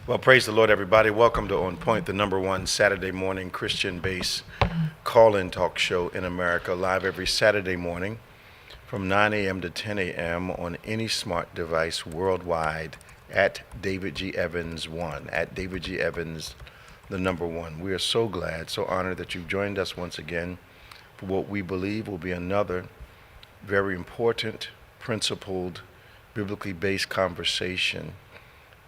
Well, praise the Lord, everybody. Welcome to On Point, the number one Saturday morning Christian-based call-in talk show in America, live every Saturday morning from 9 a.m. to 10 a.m. on any smart device worldwide at David G. Evans 1, at David G. Evans, the number one. We are so glad, so honored that you've joined us once again for what we believe will be another very important, principled, biblically based conversation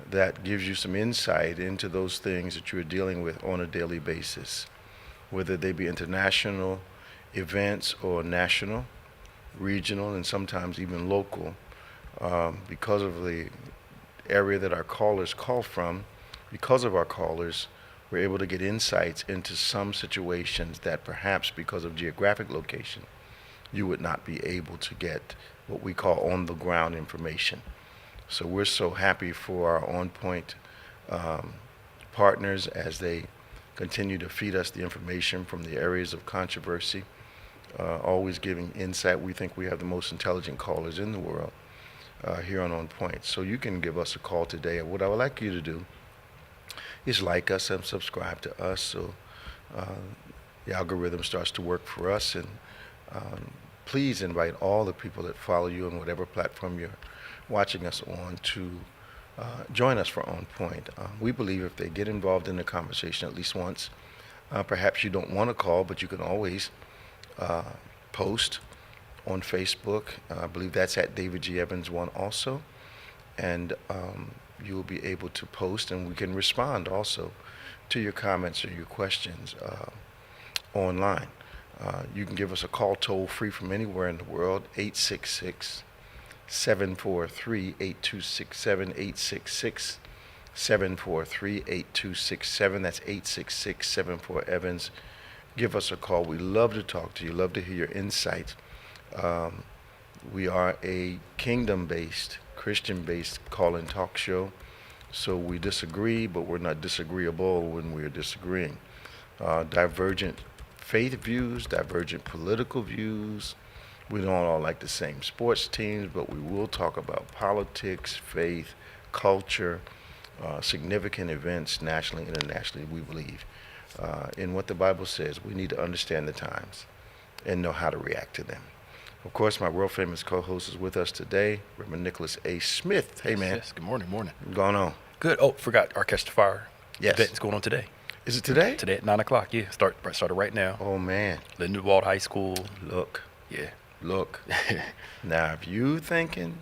that gives you some insight into those things that you're dealing with on a daily basis, whether they be international events or national, regional, and sometimes even local. Because of the area that our callers call from, because of our callers, we're able to get insights into some situations that perhaps because of geographic location, you would not be able to get what we call on-the-ground information. So we're so happy for our On Point partners as they continue to feed us the information from the areas of controversy, always giving insight. We think we have the most intelligent callers in the world here on Point. So you can give us a call today. What I would like you to do is like us and subscribe to us so the algorithm starts to work for us. And please invite all the people that follow you on whatever platform you're watching us on to join us for On Point. We believe if they get involved in the conversation at least once, perhaps you don't want to call, but you can always post on Facebook. I believe that's at David G. Evans 1 also. And you'll be able to post, and we can respond also to your comments or your questions online. You can give us a call toll free from anywhere in the world, 866-743-8267, 866-743-8267. That's 866-74-EVANS. Give us a call. We love to talk to you, love to hear your insight. We are a kingdom-based, Christian-based call-in talk show. So we disagree, but we're not disagreeable when we're disagreeing. Divergent faith views, divergent political views. We don't all like the same sports teams, but we will talk about politics, faith, culture, significant events nationally, internationally, we believe. In what the Bible says, we need to understand the times and know how to react to them. Of course, my world-famous co-host is with us today, Reverend Nicholas A. Smith. Hey, man. Yes, good morning. What's going on? Good. Oh, forgot our Catch the Fire event is going on today. Is it today? Today at 9 o'clock, yeah. Started right now. Oh, man. Lindenwold High School. Look. Yeah. Look. Now, if you thinking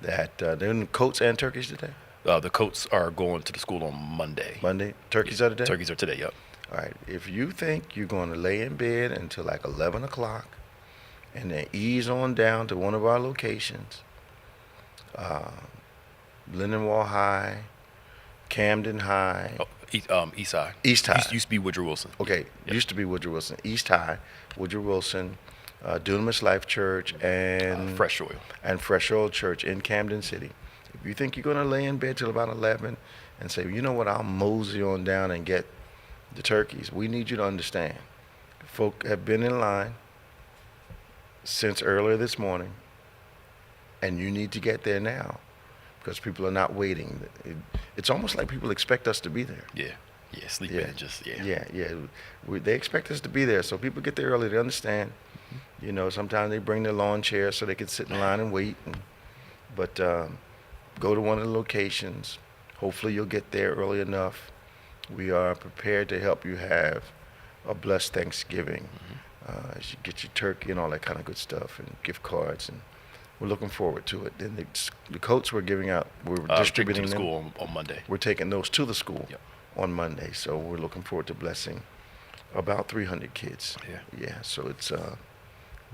that they're in coats and turkeys today? The coats are going to the school on Monday. Monday? Turkeys are today? Turkeys are today, yep. All right. If you think you're going to lay in bed until like 11 o'clock and then ease on down to one of our locations, Lindenwold High, Camden High. Oh, East High. East High. Used to be Woodrow Wilson. Okay. Yep. Used to be Woodrow Wilson. East High, Woodrow Wilson, Dunamis Life Church, and Fresh Oil. And Fresh Oil Church in Camden City. If you think you're going to lay in bed till about 11 and say, you know what, I'll mosey on down and get the turkeys, we need you to understand. Folk have been in line since earlier this morning, and you need to get there now because people are not waiting. It's almost like people expect us to be there. Yeah. Yeah, sleeping They expect us to be there, so people get there early. They understand. You know, sometimes they bring their lawn chairs so they can sit in line and wait. But go to one of the locations. Hopefully you'll get there early enough. We are prepared to help you have a blessed Thanksgiving as you get your turkey and all that kind of good stuff and gift cards. And we're looking forward to it. Then the coats we're giving out, we're distributing to the them. school on Monday. We're taking those to the school. Yep. On Monday, so we're looking forward to blessing about 300 kids. Yeah. So it's we're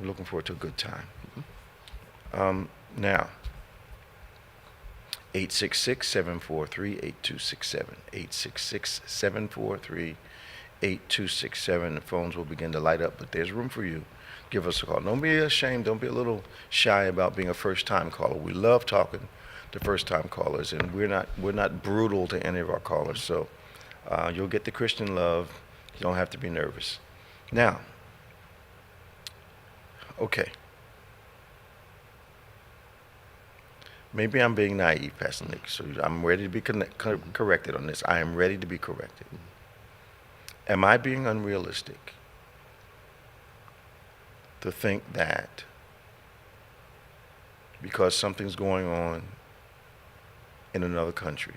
looking forward to a good time. Now, 866-743-8267. 866-743-8267. The phones will begin to light up, but there's room for you. Give us a call. Don't be ashamed. Don't be a little shy about being a first-time caller. We love talking to first-time callers, and we're not brutal to any of our callers. So. You'll get the Christian love. You don't have to be nervous. Now, okay. maybe I'm being naive, Pastor Nick, so I'm ready to be corrected on this. I am ready to be corrected. Am I being unrealistic to think that because something's going on in another country,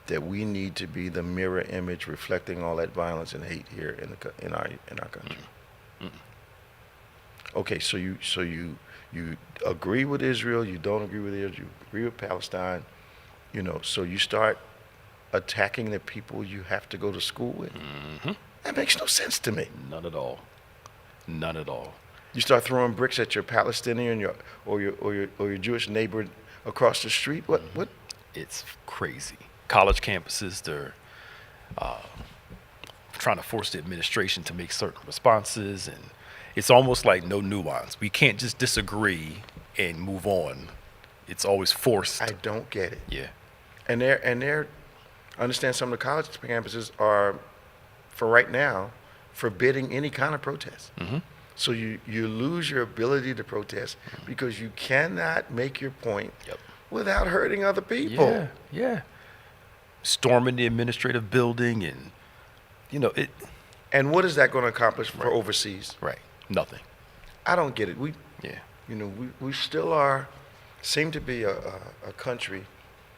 that we need to be the mirror image reflecting all that violence and hate here in our country? Okay, so you agree with Israel, you don't agree with Israel, you agree with Palestine, so you start attacking the people you have to go to school with. That makes no sense to me. None at all. None at all. You start throwing bricks at your Palestinian or your Jewish neighbor across the street. What? It's crazy. College campuses, they're trying to force the administration to make certain responses, and it's almost like no nuance. We can't just disagree and move on. It's always forced. I don't get it. Yeah. And they're I understand some of the college campuses are, for right now, forbidding any kind of protest. So you lose your ability to protest because you cannot make your point without hurting other people. Yeah. Storming the administrative building and, it. And what is that going to accomplish for overseas? Right. Nothing. I don't get it. We still seem to be a country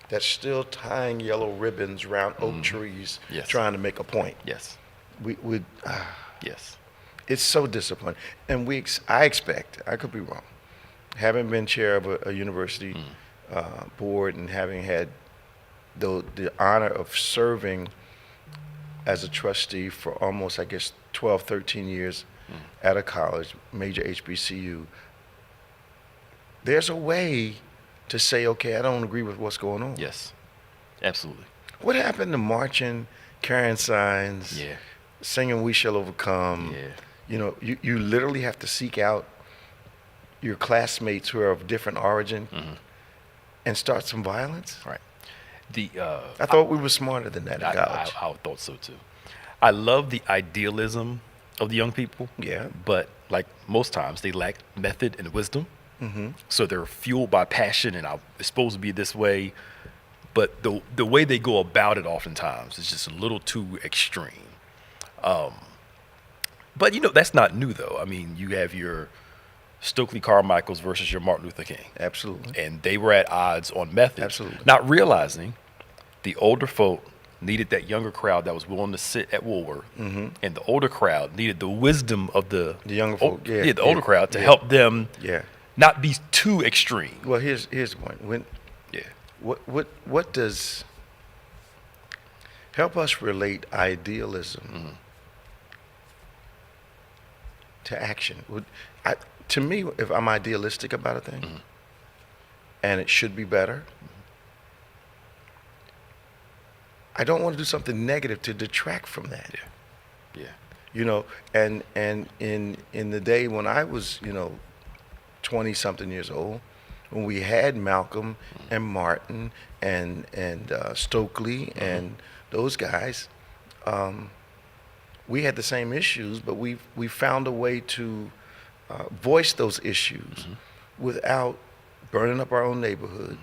that's still tying yellow ribbons around oak trees, trying to make a point. Yes. Yes. It's so disappointing. And I expect, I could be wrong, having been chair of a university board and having had the honor of serving as a trustee for almost, 12, 13 years at a college, major HBCU, there's a way to say, okay, I don't agree with what's going on. Yes, absolutely. What happened to marching, carrying signs, singing "We Shall Overcome"? You literally have to seek out your classmates who are of different origin and start some violence. Right. I thought we were smarter than that in college. I thought so too. I love the idealism of the young people. Yeah. But like most times, they lack method and wisdom. So they're fueled by passion, and it's supposed to be this way. But the way they go about it oftentimes is just a little too extreme. But, that's not new, though. I mean, you have your Stokely Carmichaels versus your Martin Luther King. Absolutely. And they were at odds on method. Absolutely. Not realizing the older folk needed that younger crowd that was willing to sit at Woolworth. And the older crowd needed the wisdom of the younger folk. The older crowd to help them not be too extreme. Well, here's the point. What does help us relate idealism to action? To me, if I'm idealistic about a thing and it should be better, I don't want to do something negative to detract from that. And in the day when I was 20-something years old, when we had Malcolm and Martin and Stokely and those guys, we had the same issues, but we found a way to voice those issues without burning up our own neighborhood,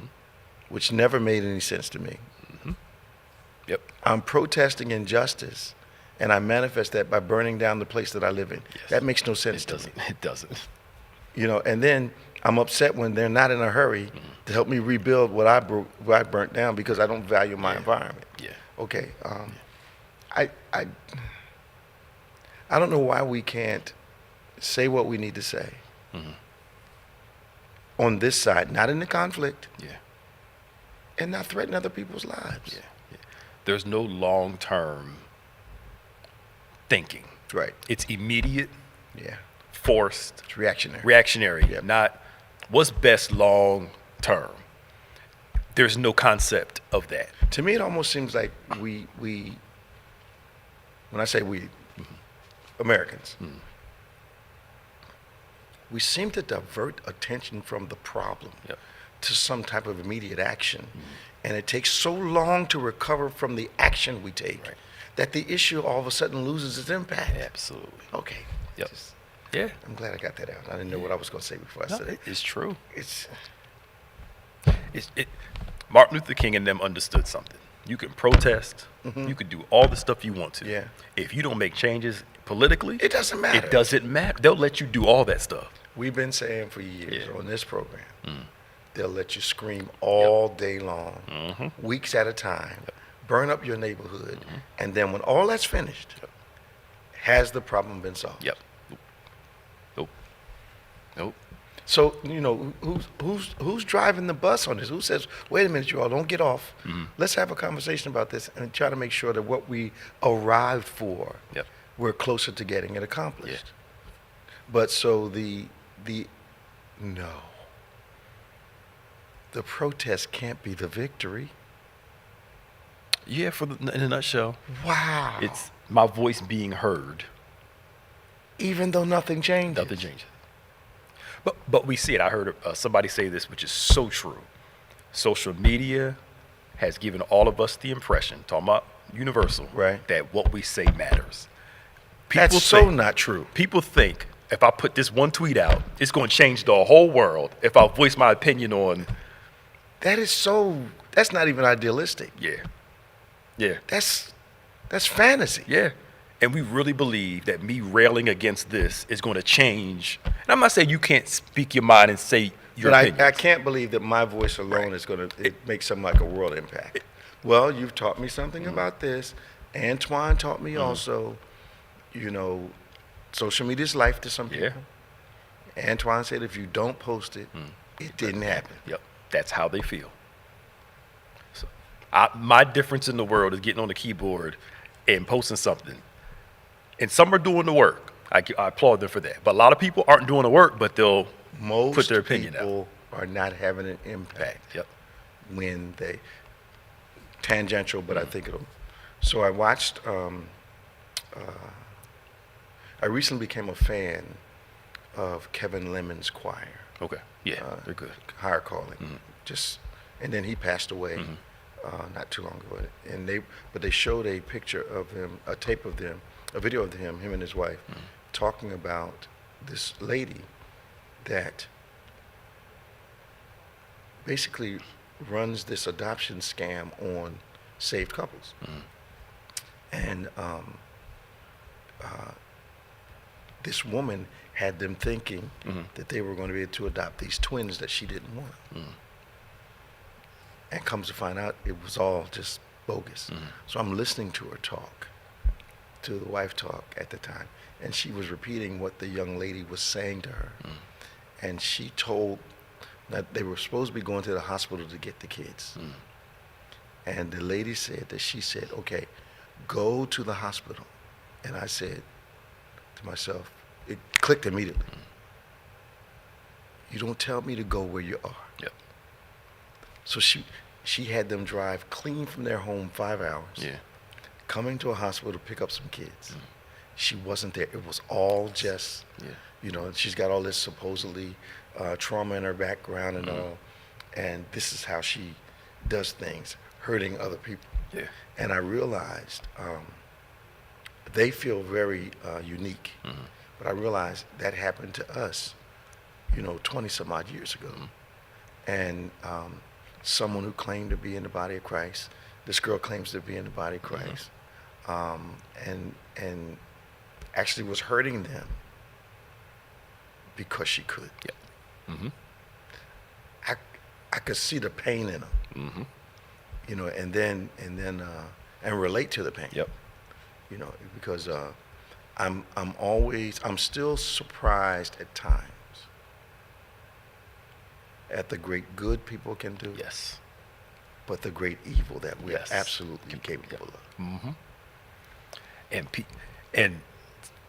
which never made any sense to me. I'm protesting injustice, and I manifest that by burning down the place that I live in. That makes no sense to me. It doesn't. And then I'm upset when they're not in a hurry to help me rebuild what I burnt down because I don't value my environment. Okay. I don't know why we can't say what we need to say on this side, not in the conflict, and not threaten other people's lives. There's no long-term thinking. Right. It's immediate. Forced. It's reactionary. Reactionary. Not what's best long-term. There's no concept of that. To me, it almost seems like we when I say we, Americans, we seem to divert attention from the problem to some type of immediate action. And it takes so long to recover from the action we take that the issue all of a sudden loses its impact. Absolutely. Okay. Yeah. I'm glad I got that out. I didn't know what I was going to say before I said it. It's true. Martin Luther King and them understood something. You can protest. You can do all the stuff you want to. Yeah. If you don't make changes politically, It doesn't matter. It doesn't matter. They'll let you do all that stuff. We've been saying for years Yeah. on this program, they'll let you scream all day long, weeks at a time, burn up your neighborhood, and then when all that's finished, has the problem been solved? Yep. Nope. So, who's driving the bus on this? Who says, wait a minute, you all, don't get off. Let's have a conversation about this and try to make sure that what we arrived for, Yep. we're closer to getting it accomplished. But so the protest can't be the victory. Yeah, in a nutshell, Wow. it's my voice being heard. Even though nothing changes. Nothing changes. But we see it. I heard somebody say this, which is so true. Social media has given all of us the impression, talking about universal, Right. that what we say matters. That's so not true. People think if I put this one tweet out, it's going to change the whole world. If I voice my opinion on, That's not even idealistic. yeah, That's fantasy. yeah. And we really believe that me railing against this is going to change. And I'm not saying you can't speak your mind and say your But opinion. I can't believe that my voice alone is going to make something like a world impact. Well, you've taught me something about this. Antoine taught me also, social media is life to some people. Antoine said if you don't post it, it didn't happen. Yep, that's how they feel. So, my difference in the world is getting on the keyboard and posting something. And some are doing the work. I applaud them for that. But a lot of people aren't doing the work, but they'll Most put their opinion out. people are not having an impact Yep. when they tangential, but I think it'll. So I watched. I recently became a fan of Kevin Lemon's choir. Okay. Yeah, they're good. Higher calling. And then he passed away not too long ago. But they showed a picture of him, a tape of them, a video of him and his wife, talking about this lady that basically runs this adoption scam on saved couples. And this woman had them thinking that they were going to be able to adopt these twins that she didn't want. And comes to find out it was all just bogus. So I'm listening to her talk, to the wife talk at the time, and she was repeating what the young lady was saying to her. And she told that they were supposed to be going to the hospital to get the kids. And the lady said that she said, okay, go to the hospital. And I said to myself, it clicked immediately. You don't tell me to go where you are. Yep. So she had them drive clean from their home 5 hours, coming to a hospital to pick up some kids. She wasn't there. It was all just, she's got all this supposedly trauma in her background and all, and this is how she does things, hurting other people. Yeah. And I realized they feel very unique, but I realized that happened to us, 20 some odd years ago. And someone who claimed to be in the body of Christ, this girl claims to be in the body of Christ, and actually was hurting them because she could. I could see the pain in them, and relate to the pain. Because I'm still surprised at times at the great good people can do. Yes. But the great evil that we're absolutely capable of. And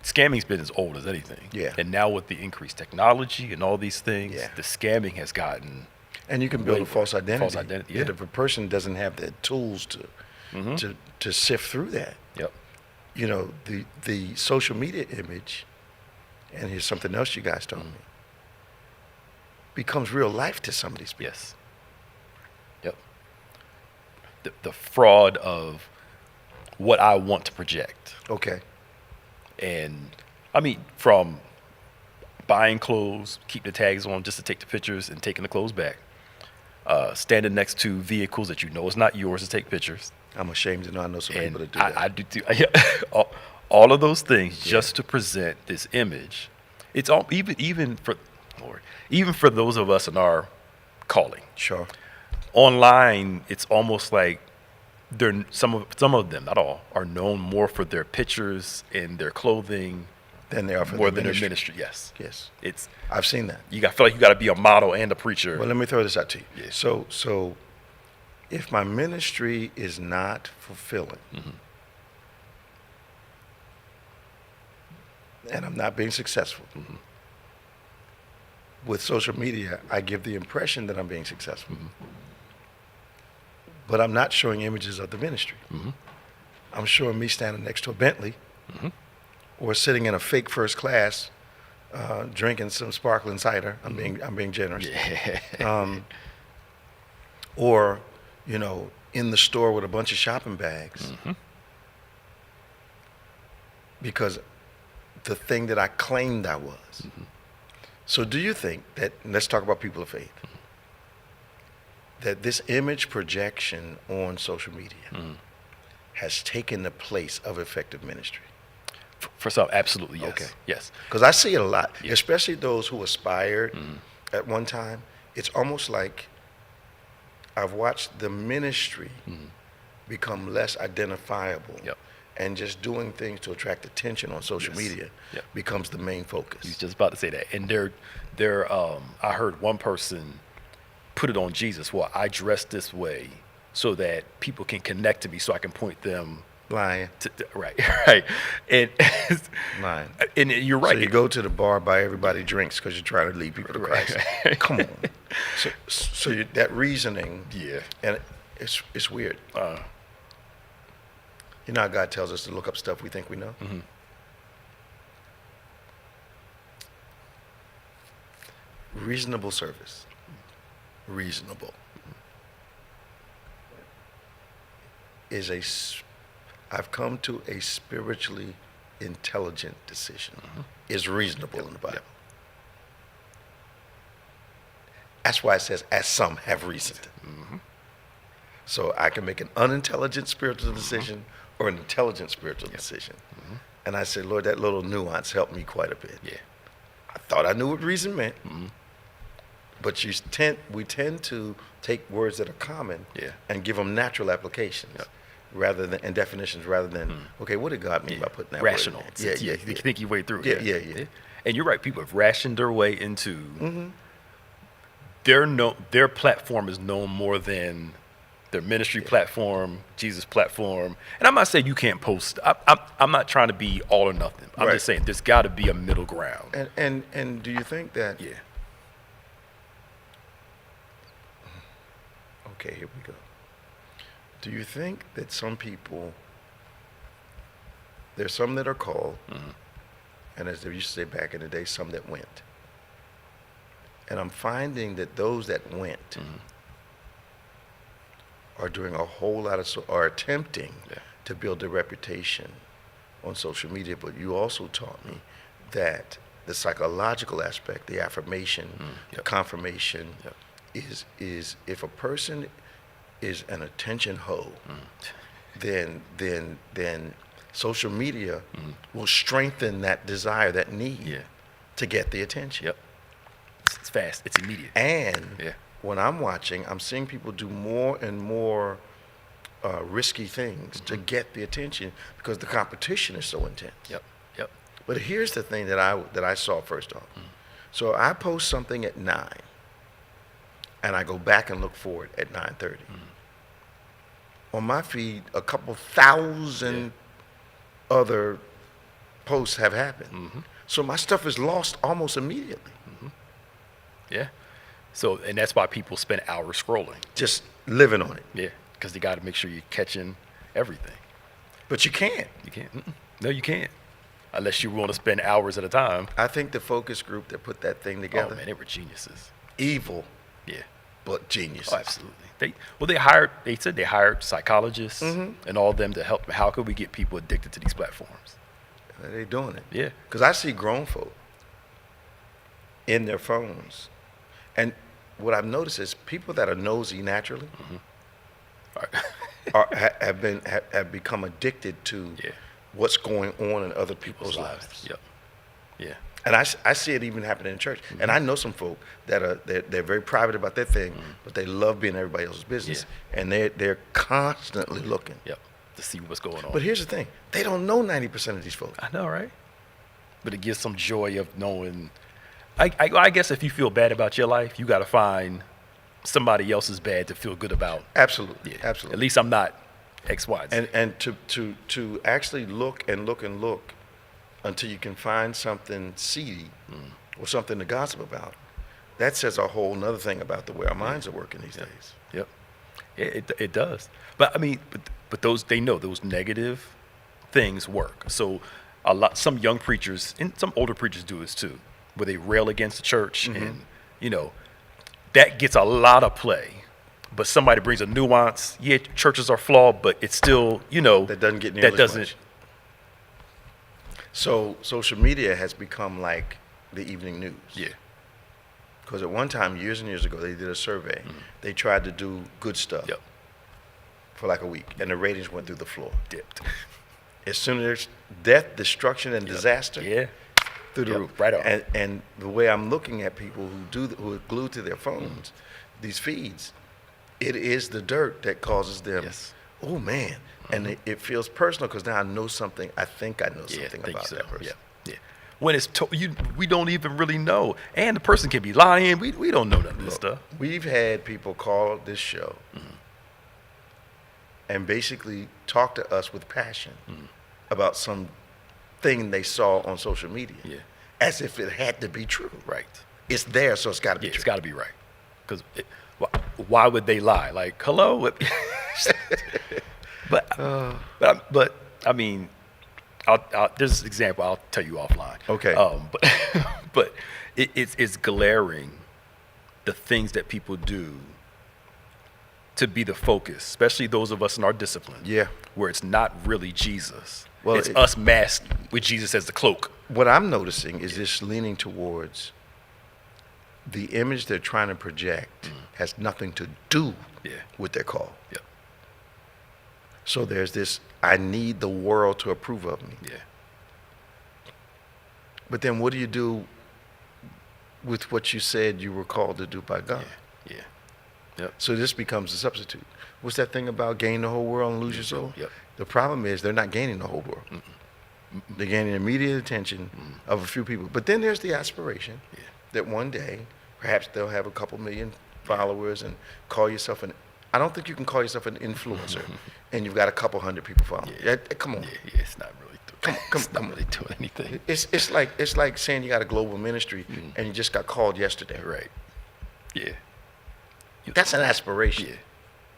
scamming's been as old as anything. Yeah. And now with the increased technology and all these things, the scamming has gotten. And you can build a false identity. False identity. Yeah. That if a person doesn't have the tools to sift through that. Yep. The social media image, and here's something else you guys told me, becomes real life to some of these people. Yes. Yep. The fraud of what I want to project. Okay. And I mean, from buying clothes, keep the tags on just to take the pictures and taking the clothes back, standing next to vehicles that you know is not yours to take pictures. I'm ashamed to know I know some And people that do that. I do too. All of those things just to present this image. It's all even for Lord, even for those of us in our calling. Sure. Online, it's almost like they're some of them, not all, are known more for their pictures and their clothing Than they are for more their than ministry. their ministry. Yes. Yes. I've seen that. Feel like you got to be a model and a preacher. Well, let me throw this out to you. Yeah. So if my ministry is not fulfilling, and I'm not being successful, with social media, I give the impression that I'm being successful. But I'm not showing images of the ministry. I'm showing me standing next to a Bentley or sitting in a fake first class drinking some sparkling cider. I'm being generous. Or, in the store with a bunch of shopping bags. Because the thing that I claimed I was. So do you think that, let's talk about people of faith, that this image projection on social media has taken the place of effective ministry? For some, absolutely, yes. Okay. Yes. Because I see it a lot, Yeah. especially those who aspired at one time. It's almost like I've watched the ministry become less identifiable. Yep. And just doing things to attract attention on social media Yep. becomes the main focus. He's just about to say that. And I heard one person put it on Jesus. Well, I dress this way so that people can connect to me, so I can point them Lying. right. And Lying. and you're right. So you go to the bar, buy everybody drinks because you're trying to lead people to Christ. Come on. So that reasoning, Yeah. and it's weird. You know how God tells us to look up stuff we think we know? Reasonable service. Reasonable. I've come to a spiritually intelligent decision. Is reasonable in the Bible. Yep. That's why it says, as some have reasoned. So I can make an unintelligent spiritual decision or an intelligent spiritual decision. And I said, Lord, that little nuance helped me quite a bit. Yeah. I thought I knew what reason meant, but we tend to take words that are common Yeah. and give them natural applications rather than and definitions rather than okay, what did God mean by putting that Rational. word in there? You think your way through. Yeah. And you're right. People have rationed their way into. Their platform is known more than their ministry platform, Jesus' platform. And I'm not saying you can't post. I'm not trying to be all or nothing. I'm Right. just saying there's got to be a middle ground. And do you think that? Yeah. Okay, here we go. Do you think that some people, there's some that are called, and as they used to say back in the day, some that went. And I'm finding that those that went are doing a whole lot are attempting to build a reputation on social media. But you also taught me that the psychological aspect, the affirmation, the confirmation, is if a person is an attention hoe, then social media will strengthen that desire, that need to get the attention. Yep. It's fast. It's immediate. And when I'm watching, I'm seeing people do more and more risky things to get the attention because the competition is so intense. Yep. But here's the thing that I saw first off. So I post something at 9, and I go back and look for it at 9:30. On my feed, a couple thousand other posts have happened. So my stuff is lost almost immediately. Yeah. So, and that's why people spend hours scrolling. Just living on it. Yeah. Because they got to make sure you're catching everything. But you can't. You can't. No, you can't. Unless you want to spend hours at a time. I think the focus group that put that thing together, Oh man, they were geniuses. evil, Yeah. but genius. Oh, absolutely. They said they hired psychologists and all of them to help. How could we get people addicted to these platforms? They're doing it. Yeah. Because I see grown folk in their phones. And what I've noticed is people that are nosy naturally All right. have become addicted to Yeah. what's going on in other people's lives. Yep. Yeah. And I see it even happening in church. And I know some folk that they're very private about their thing, but they love being everybody else's business, and they're constantly looking. Yep. To see what's going on. But here's the thing: they don't know 90% of these folks. I know, right? But it gives some joy of knowing. I guess if you feel bad about your life, you got to find somebody else's bad to feel good about. Absolutely, Yeah. absolutely. At least I'm not X, Y, Z. And to actually look and look and look until you can find something seedy or something to gossip about, that says a whole nother thing about the way our minds are working these days. Yep. It does. But I mean, but those, they know those negative things work. So some young preachers and some older preachers do this too, where they rail against the church, and that gets a lot of play. But somebody brings a nuance. Yeah, churches are flawed, but it's still, That doesn't get nearly that as doesn't. much. So social media has become like the evening news. Yeah. Because at one time, years and years ago, they did a survey. They tried to do good stuff Yep. for like a week, and the ratings went through the floor. Dipped. As soon as there's death, destruction, and disaster, Yeah. through the Yep, roof. right on. And the way I'm looking at people who are glued to their phones, these feeds, it is the dirt that causes them. Yes. Oh man, and it feels personal because now I know something. I think I know Yeah, something think about so. that person. Yeah. When it's we don't even really know, and the person can be lying. We don't know none of this stuff. We've had people call this show and basically talk to us with passion about some thing they saw on social media, as if it had to be true. Right. It's there, so it's got to be Yeah, true. it's got to be right. Because why would they lie? Like, hello? but I mean, there's an example I'll tell you offline. Okay. But it's glaring, the things that people do to be the focus, especially those of us in our discipline. Yeah. Where it's not really Jesus. Well, it's us masked with Jesus as the cloak. What I'm noticing is this leaning towards the image they're trying to project has nothing to do with their call. Yep. So there's this, I need the world to approve of me. Yeah. But then what do you do with what you said you were called to do by God? Yeah. Yep. So this becomes a substitute. What's that thing about gain the whole world and lose your soul? Yep. The problem is they're not gaining the whole world. They're gaining immediate attention of a few people. But then there's the aspiration that one day, perhaps they'll have a couple million followers and call yourself I don't think you can call yourself an influencer and you've got a couple hundred people following. Yeah. Come on. Yeah, it's not really Come on. really doing anything. It's like saying you got a global ministry and you just got called yesterday. Right. Yeah. That's an aspiration. Yeah.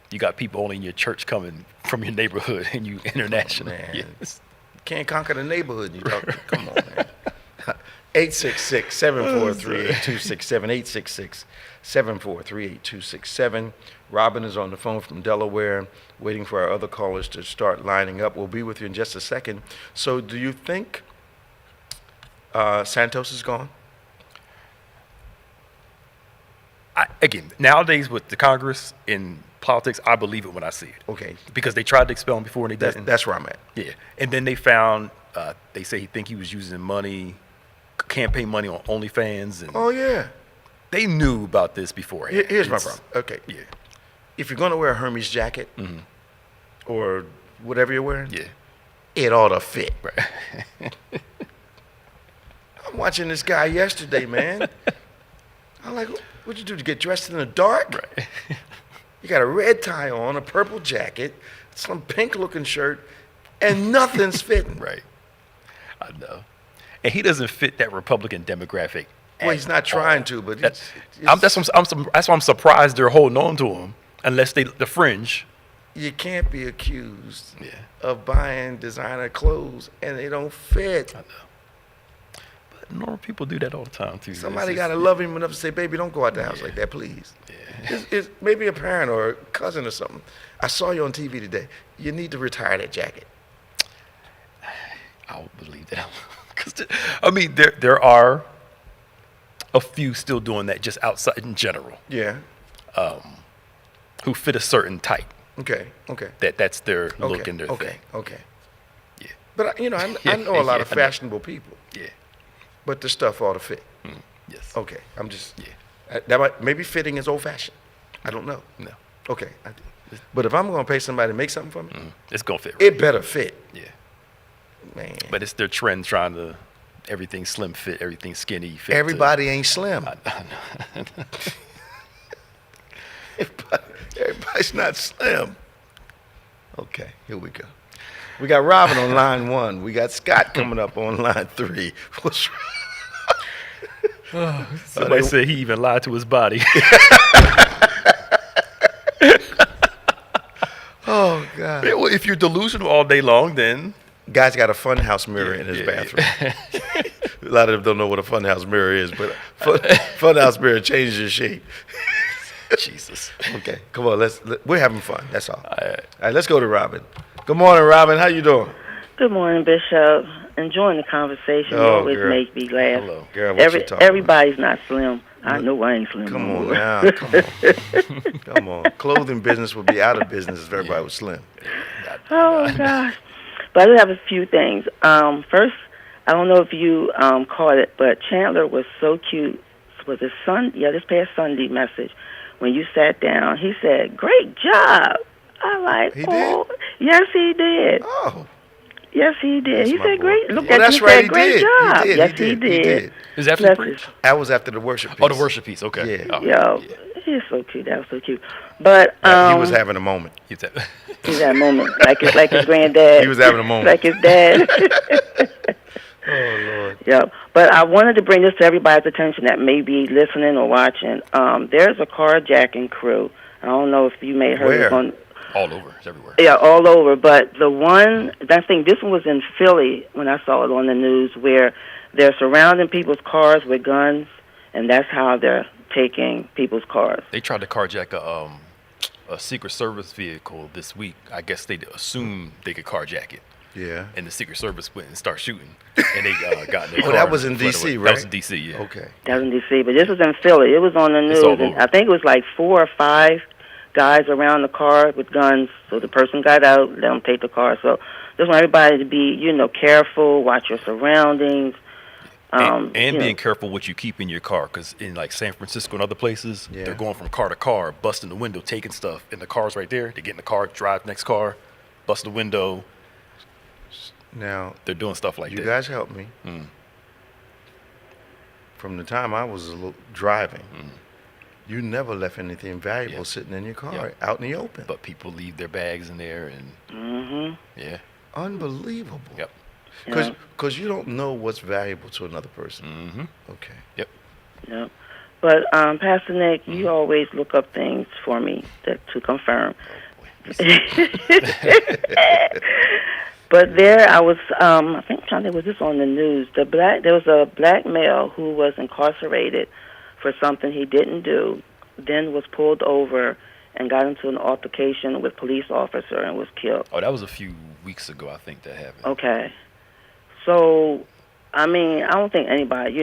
You got people only in your church coming from your neighborhood and you international. Man, Yes. you can't conquer the neighborhood. You talk. Come on, man. 866-743-8267. 866-743-8267. Robin is on the phone from Delaware, waiting for our other callers to start lining up. We'll be with you in just a second. So, do you think Santos is gone? Again, nowadays with the Congress in politics, I believe it when I see it. Okay, Because they tried to expel him before and they didn't. that's where I'm at. Yeah. And then they found, they say he was using money, campaign money on OnlyFans. And Oh yeah. they knew about this beforehand. Here's my It's- problem. Okay, Yeah. if you're gonna wear a Hermes jacket or whatever you're wearing, Yeah. it ought to fit. Right. I'm watching this guy yesterday, man. I'm like, what'd you do to get dressed in the dark? Right. You got a red tie on, a purple jacket, some pink-looking shirt, and nothing's fitting. Right. I know. And he doesn't fit that Republican demographic. Well, he's not trying to, but That's why I'm surprised they're holding on to him, unless the fringe. you can't be accused Yeah. of buying designer clothes and they don't fit. I know. But normal people do that all the time too. Somebody got to love him enough to say, baby, don't go out the house like that, please. It's maybe a parent or a cousin or something. I saw you on TV today. You need to retire that jacket. I don't believe that. 'Cause I mean, there are a few still doing that just outside in general, Yeah. who fit a certain type. Okay. Okay. That's their look Okay. and their Okay. thing. Okay. Yeah. But I know a lot of Yeah, I know. fashionable people, Yeah. but the stuff ought to fit. Yes. Okay. I'm just. Yeah. That might, maybe fitting is old fashioned. I don't know. No. Okay. But if I'm going to pay somebody to make something for me, It's gonna fit. Right. it better fit, Yeah. man. But it's their trend trying to everything slim fit, everything skinny fit. Everybody ain't slim. I know. Everybody's not slim. Okay, here we go. We got Robin on line 1. We got Scott coming up on line 3. What's Somebody said he even lied to his body. Oh, God. Yeah, well, if you're delusional all day long, then Guy's got a funhouse mirror in his bathroom. A lot of them don't know what a funhouse mirror is, but funhouse mirror changes your shape. Jesus. Okay, come on, we're having fun, that's all. All right, let's go to Robin. Good morning, Robin. How you doing? Good morning, Bishop. Enjoying the conversation. You Oh, always girl. make me laugh. Hello. Girl, what you talking about? Everybody's not slim. I know I ain't slim. Come no on more. now, come on. Come on. Clothing business would be out of business if everybody was slim. Oh, gosh. But I do have a few things. First, I don't know if you caught it, but Chandler was so cute. Was it this past Sunday message. When you sat down, he said, "Great job." I like, He oh, yes, he did. Oh. Yes, he did. That's He my said, boy. "Great." Look Well, at that's you. right, Said, he "Great did. job." He did. Yes, He he did. He did. did. Is that Bless the his- preach? That was after the worship piece. Oh, the worship piece. Okay. Yeah. Oh, Yo, yeah. he's so cute. That was so cute. But He was having a moment. He said- he's had a moment like his granddad. He was having a moment. like his dad. Oh, Lord. Yep. But I wanted to bring this to everybody's attention that may be listening or watching. There's a carjacking crew. I don't know if you may have heard Where? it on. all over. It's everywhere. Yeah, all over. But the one, I think this one was in Philly when I saw it on the news, where they're surrounding people's cars with guns, and that's how they're taking people's cars. They tried to carjack a Secret Service vehicle this week. I guess they assumed they could carjack it. Yeah. And the Secret Service went and started shooting. And they got in their Oh, car that was in and fled D.C., away. right? That was in D.C., yeah. Okay. That was in D.C., but this was in Philly. It was on the news. all And over. I think it was like 4 or 5 guys around the car with guns. So the person got out, let them take the car. So just want everybody to be, careful, watch your surroundings. And you know. being careful what you keep in your car, because in like San Francisco and other places, Yeah. they're going from car to car, busting the window, taking stuff, and the car's right there. They get in the car, drive next car, bust the window. Now, They're doing stuff like you that. guys help me. From the time I was driving, you never left anything valuable Yeah. sitting in your car, Yeah. out in the open. But people leave their bags in there, and yeah, Unbelievable. yep, Because you don't know what's valuable to another person. Okay. yep. Yep. But Pastor Nick, you always look up things for me to confirm. But there, I was. I think I'm trying to think, was this on the news? There was a black male who was incarcerated for something he didn't do, then was pulled over and got into an altercation with a police officer and was killed. Oh, that was a few weeks ago, I think that happened. Okay. So, I mean, I don't think anybody,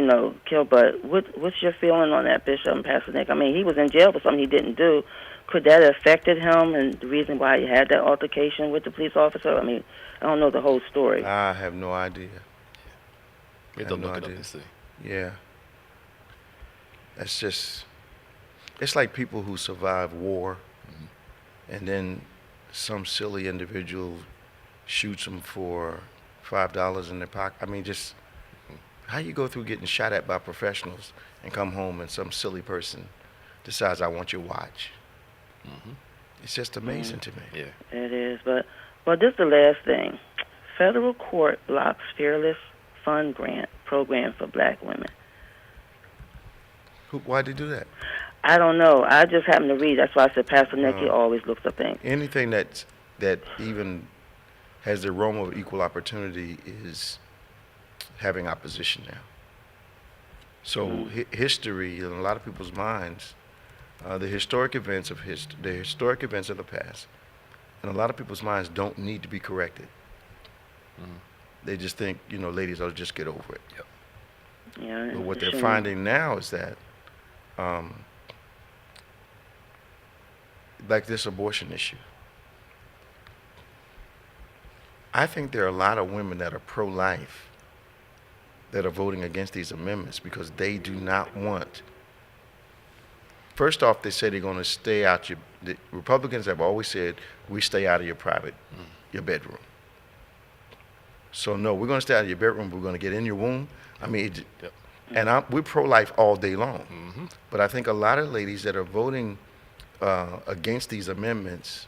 killed, but what's your feeling on that, Bishop and Pastor Nick? I mean, he was in jail for something he didn't do. Could that have affected him and the reason why he had that altercation with the police officer? I mean, I don't know the whole story. I have no idea. We have I to have no look it up idea. and see. Yeah. It's like people who survive war and then some silly individual shoots them for $5 in their pocket. I mean, just how you go through getting shot at by professionals and come home and some silly person decides, I want your watch. It's just amazing to me. Yeah. It is, but this is the last thing. Federal court blocks Fearless Fund Grant program for black women. Why'd they do that? I don't know. I just happened to read. That's why I said Pastor Nick, he always looks up things. Anything that even has the aroma of equal opportunity is having opposition now. So history, in a lot of people's minds, the historic events of the past, in a lot of people's minds don't need to be corrected. They just think, ladies ought to just get over it. Yep. Yeah. But what it they're shouldn't. finding now is that, like this abortion issue, I think there are a lot of women that are pro-life that are voting against these amendments because they do not want. First off, they say they're going to stay out your. The Republicans have always said we stay out of your private, your bedroom. So no, we're going to stay out of your bedroom. But we're going to get in your womb. I mean, Yep. and we're pro-life all day long. Mm-hmm. But I think a lot of ladies that are voting against these amendments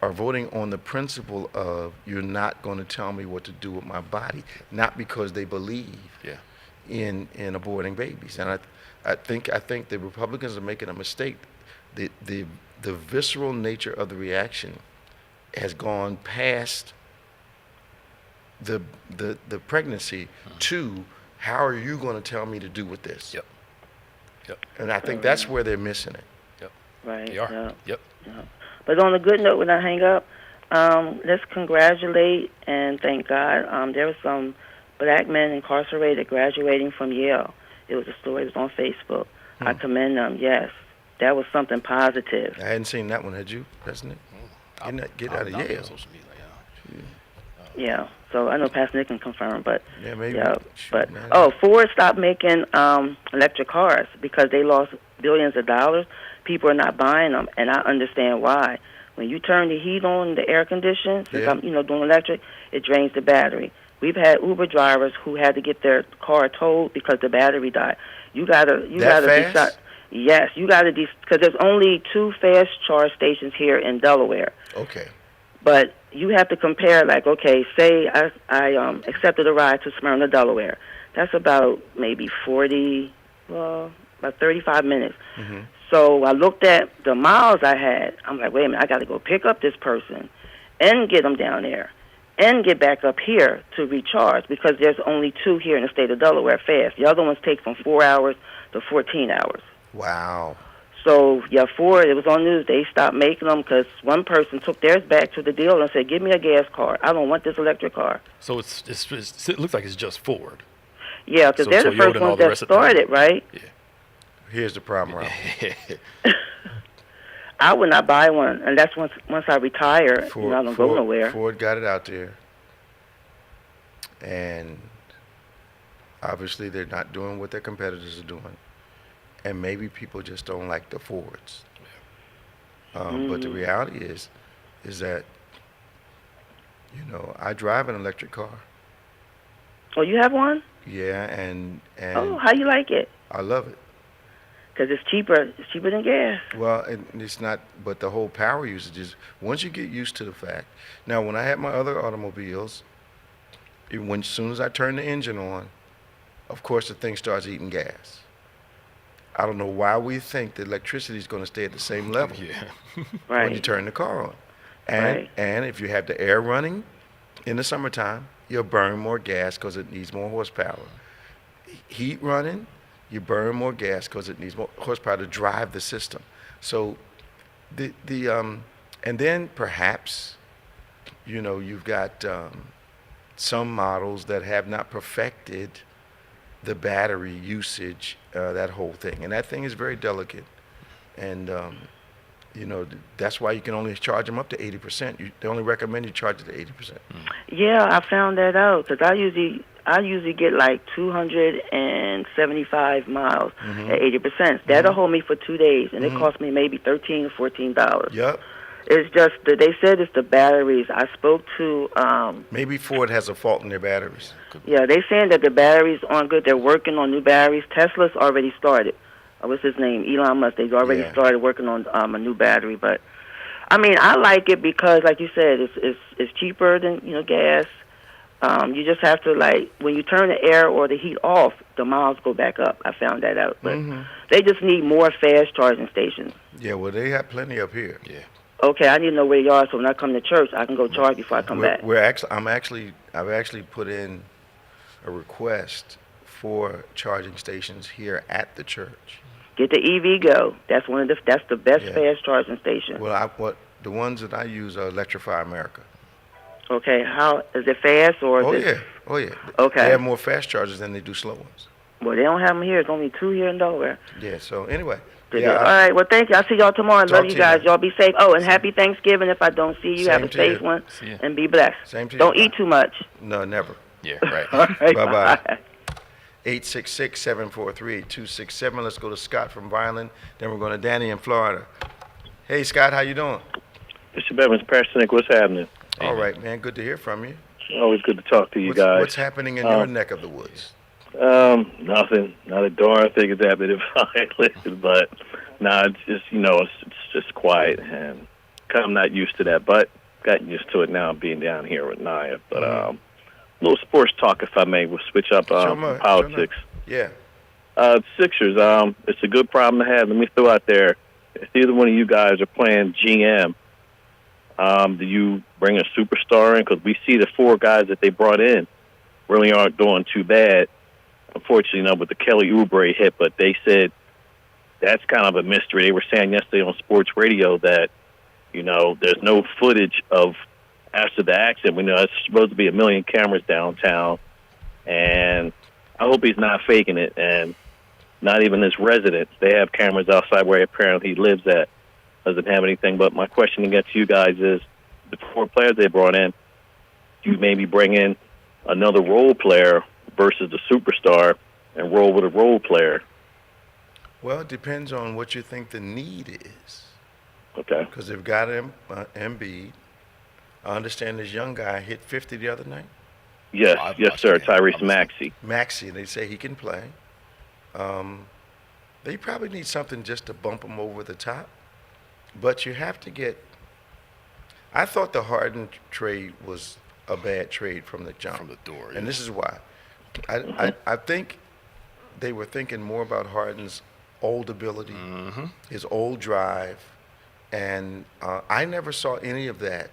are voting on the principle of you're not going to tell me what to do with my body, not because they believe Yeah. in aborting babies. And I think the Republicans are making a mistake. The visceral nature of the reaction has gone past the pregnancy to how are you going to tell me to do with this? Yep. Yep. And I think that's where they're missing it. Yep. Right. They are. Yeah. Yep. Yeah. But on a good note, when I hang up, let's congratulate and thank God. There were some black men incarcerated graduating from Yale. It was a story. It was on Facebook. I commend them. Yes, that was something positive. I hadn't seen that one, had you, President? Get out of I'm not on Yale. social media, Yeah. So I know Pastor Nick can confirm, but Yeah, maybe. yeah. Shoot, But man. Ford stopped making electric cars because they lost billions of dollars. People are not buying them, and I understand why. When you turn the heat on, the air condition, since Yeah. I'm doing electric, it drains the battery. We've had Uber drivers who had to get their car towed because the battery died. You gotta fast? decide. Yes, you gotta because there's only 2 fast charge stations here in Delaware. Okay. But you have to compare, like, okay, say I accepted a ride to Smyrna, Delaware. That's about maybe about 35 minutes. Mm-hmm. So I looked at the miles I had. I'm like, wait a minute, I got to go pick up this person and get them down there and get back up here to recharge because there's only 2 here in the state of Delaware fast. The other ones take from 4 hours to 14 hours. Wow. So, yeah, Ford, it was on news. They stopped making them because one person took theirs back to the dealer and said, give me a gas car. I don't want this electric car. So it looks like it's just Ford. Yeah, because So they're the Toyota first and all ones the that rest of them. started, right? Here's the problem, Ralph. I would not buy one unless once I retire, I don't go nowhere. Ford got it out there, and obviously they're not doing what their competitors are doing, and maybe people just don't like the Fords. But the reality is that, I drive an electric car. Oh, you have one? Yeah, and Oh, how you like it? I love it. Because it's cheaper. It's cheaper than gas. Well, it's not, but the whole power usage is, once you get used to the fact. Now, when I had my other automobiles, as soon as I turn the engine on, of course the thing starts eating gas. I don't know why we think that electricity is going to stay at the same level Right. when you turn the car on. Right. And if you have the air running in the summertime, you'll burn more gas because it needs more horsepower. Heat running, you burn more gas because it needs more horsepower to drive the system. So and then perhaps, you've got some models that have not perfected the battery usage, that whole thing. And that thing is very delicate. And, that's why you can only charge them up to 80%. They only recommend you charge it to 80%. Yeah, I found that out because I usually get like 275 miles at 80%. That'll hold me for 2 days, and it cost me maybe $13 or $14. Yep. It's just that they said it's the batteries. I spoke to Maybe Ford has a fault in their batteries. yeah, they saying that the batteries aren't good. They're working on new batteries. Tesla's already started. What's his name? Elon Musk. They've already started working on a new battery. But I mean, I like it because, like you said, it's cheaper than gas. You just have to, like, when you turn the air or the heat off, the miles go back up. I found that out. But they just need more fast charging stations. Yeah, well, they have plenty up here. Yeah. Okay, I need to know where you are, so when I come to church, I can go charge before I come back. I've actually put in a request for charging stations here at the church. Get the EV Go. That's that's the best fast charging station. Well, the ones that I use are Electrify America. Okay, how is it fast or is it? Oh yeah. Okay. They have more fast chargers than they do slow ones. Well, they don't have them here. It's only 2 here in Delaware. Yeah. So anyway. All Yeah. right. Well, thank you. I'll see y'all tomorrow. Talk Love to you you, guys. man. Y'all be safe. Oh, and happy Thanksgiving. If I don't see you, have Same a to safe you. one. See ya. And be blessed. Same to you. Don't eat too much. No, never. Yeah, right. All right. Bye-bye. Bye. 866-743-8267. Let's go to Scott from Vineland. Then we're going to Danny in Florida. Hey, Scott, how you doing? Mr. Bevins, Pastor Nick, what's happening? All right, man. Good to hear from you. Always good to talk to you guys. What's happening in your neck of the woods? Nothing. Not a darn thing is happening in Vineland, but it's just, it's just quiet, and I'm not used to that, but gotten used to it now being down here with Naya. But a little sports talk, if I may. We'll switch up politics. Yeah. Sixers, it's a good problem to have. Let me throw out there, if either one of you guys are playing GM, do you bring a superstar in? Because we see the 4 guys that they brought in really aren't doing too bad. Unfortunately, with the Kelly Oubre hit, but they said that's kind of a mystery. They were saying yesterday on sports radio that, there's no footage of after the accident. We know it's supposed to be 1 million cameras downtown, and I hope he's not faking it, and not even his residence. They have cameras outside where apparently he lives at. Doesn't have anything. But my question again to you guys is, the 4 players they brought in, do you maybe bring in another role player versus the superstar and roll with a role player? Well, it depends on what you think the need is. Okay. Because they've got Embiid. I understand this young guy hit 50 the other night. Yes, I've yes, watched sir. the game. Tyrese Maxey. Maxey, they say he can play. They probably need something just to bump him over the top. But you have to get. I thought the Harden trade was a bad trade from the jump. From the door, And yeah. this is why. I think they were thinking more about Harden's old ability, his old drive, and I never saw any of that.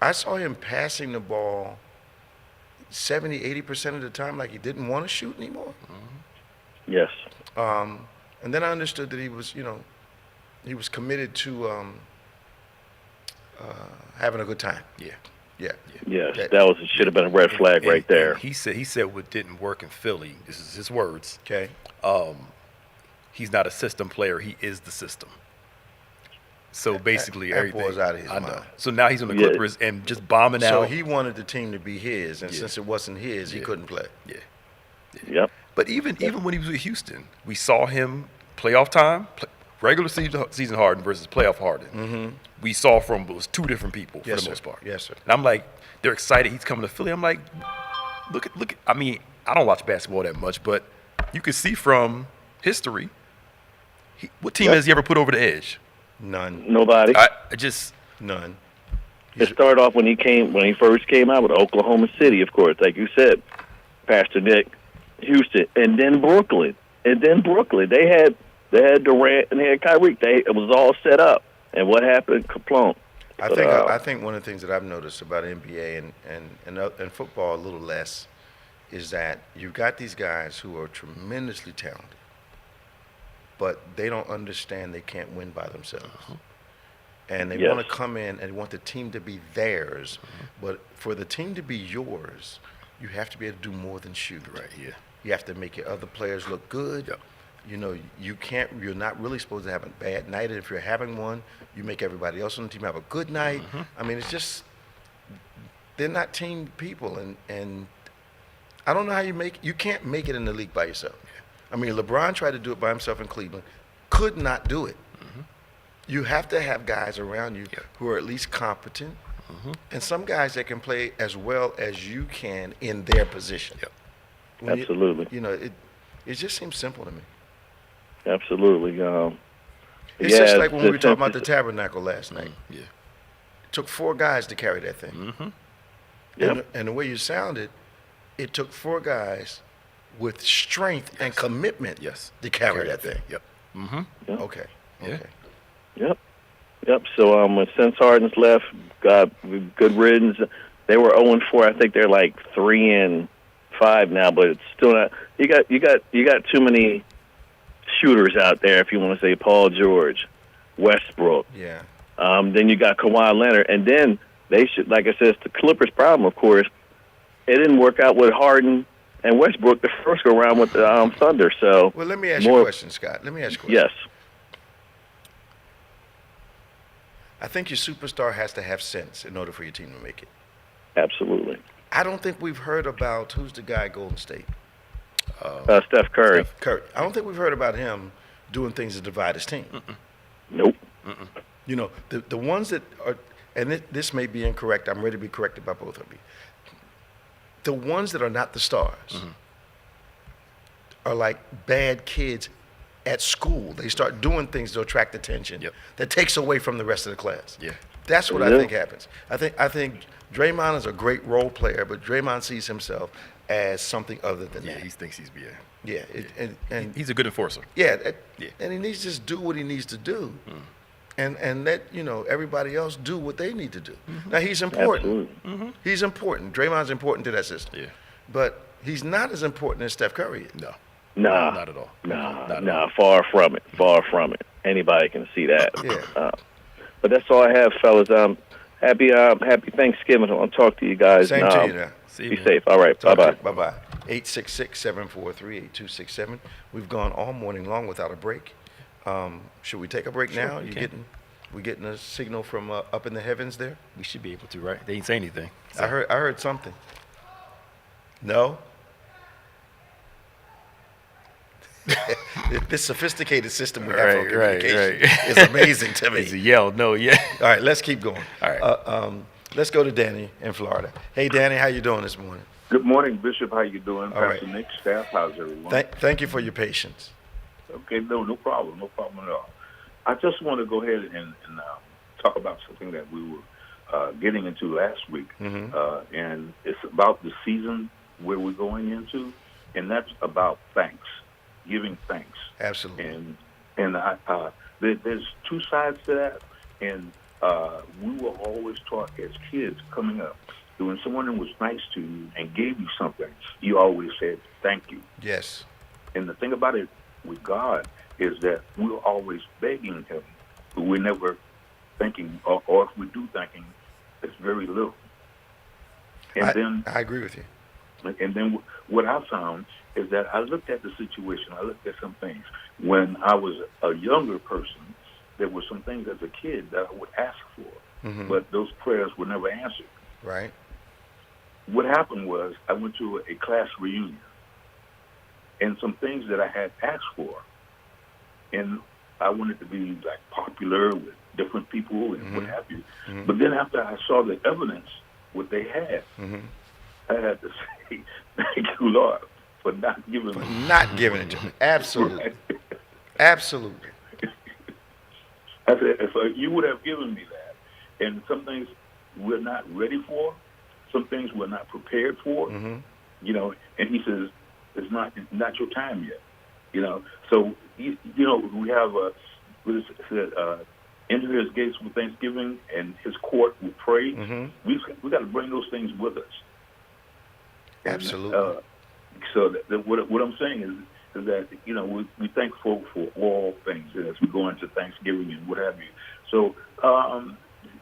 I saw him passing the ball 70, 80% of the time like he didn't want to shoot anymore. Yes. And then I understood that he was, he was committed to having a good time. Yeah. Yeah. Yes, that should have been a red flag And- right there. and he said what didn't work in Philly. This is his words. Okay. He's not a system player. He is the system. So basically, that everything. boy's out of his I know. mind. So now he's on the Yeah. Clippers and just bombing So out. he wanted the team to be his, and Yeah. since it wasn't his, he Yeah. couldn't play. Yeah. Yep. But even when he was with Houston, we saw him playoff time, regular season Harden versus playoff Harden. We saw from it was 2 different people for Yes, the sir. most part. Yes, sir. And I'm like, they're excited he's coming to Philly. I'm like, look at. I mean, I don't watch basketball that much, but you can see from history, what team has he ever put over the edge? None. Nobody. I just None. It started off when he first came out with Oklahoma City, of course, like you said, Pastor Nick, Houston, and then Brooklyn. They had Durant and they had Kyrie. It was all set up. And what happened? Kaplunk. I think one of the things that I've noticed about NBA and football a little less is that you've got these guys who are tremendously talented, but they don't understand they can't win by themselves. And they Yes. want to come in and want the team to be theirs. But for the team to be yours, you have to be able to do more than shoot. right, yeah. You have to make your other players look good. Yep. You're not really supposed to have a bad night. And if you're having one, you make everybody else on the team have a good night. I mean, it's just, they're not team people. And I don't know how you can't make it in the league by yourself. I mean, LeBron tried to do it by himself in Cleveland, could not do it. You have to have guys around you who are at least competent, and some guys that can play as well as you can in their position. Yep. When Absolutely. It just seems simple to me. Absolutely. It's just like when we were talking about the Tabernacle last night. Yeah. It took 4 guys to carry that thing. Yep. And the way you sounded, it took 4 guys with strength and commitment Yes. to carry that thing. Yep. Yep. Okay. Yeah. Okay. Yep. So since Harden's left, got good riddance. They were 0-4. I think they're like 3-5 now, but it's still not. You got too many shooters out there. If you want to say Paul George, Westbrook. Yeah. Then you got Kawhi Leonard, and then they should, like I said, it's the Clippers' problem. Of course, it didn't work out with Harden and Westbrook the first go around with the Thunder. So Well, let me ask you a question, Scott. Let me ask you a question. yes, I think your superstar has to have sense in order for your team to make it. absolutely. I don't think we've heard about who's the guy at Golden State. Steph Curry. Curry. I don't think we've heard about him doing things to divide his team. Nope. You know, the ones that are, and this may be incorrect. I'm ready to be corrected by both of you. The ones that are not the stars are like bad kids at school. They start doing things to attract attention that takes away from the rest of the class. Yeah. That's what I think happens. I think Draymond is a great role player, but Draymond sees himself as something other than that. He thinks he's And he's a good enforcer. and he needs to just do what he needs to do, and let everybody else do what they need to do. Now he's important. Absolutely. He's important. Draymond's important to that system. Yeah. But he's not as important as Steph Curry is. No. Nah, Not at all. Nah. Far from it. Far from it. Anybody can see that. Yeah. But that's all I have, fellas. Happy Thanksgiving. I'll talk to you guys. Same to you now. See you, Be man. safe. All right. Bye bye. Bye bye. 866-743-8267. We've gone all morning long without a break. Should we take a break now? we You can. we getting a signal from up in the heavens there? We should be able to, right? They didn't say anything. So. I heard something. No. This sophisticated system we have for communication is amazing to me. It's a yell. No, yeah. All right, let's keep going. All right. Let's go to Danny in Florida. Hey, Danny, how you doing this morning? Good morning, Bishop. How you doing? All right. Pastor Nick, staff, how's everyone? Thank you for your patience. Okay, no problem at all. I just want to go ahead and talk about something that we were getting into last week, and it's about the season where we're going into, and that's about thanks, giving thanks. Absolutely. And there's two sides to that, and we were always taught as kids coming up that when someone was nice to you and gave you something, you always said thank you. Yes. And the thing about it with God is that we're always begging Him, but we're never thanking, or if we do thanking, it's very little. And I agree with you. And then what I found is that I looked at the situation, I looked at some things. When I was a younger person, there were some things as a kid that I would ask for, but those prayers were never answered. Right. What happened was I went to a class reunion, and some things that I had asked for, and I wanted to be like popular with different people and what have you. But then after I saw the evidence, what they had, I had to say, thank you, Lord, for not giving For me. not giving it to me. Absolutely. Absolutely. I said, if you would have given me that, and some things we're not ready for, some things we're not prepared for, and he says, it's not your time yet, So, we have enter his gates with thanksgiving and his court with praise. We got to bring those things with us. And, Absolutely. so what I'm saying is that we thankful for all things as we go into Thanksgiving and what have you. So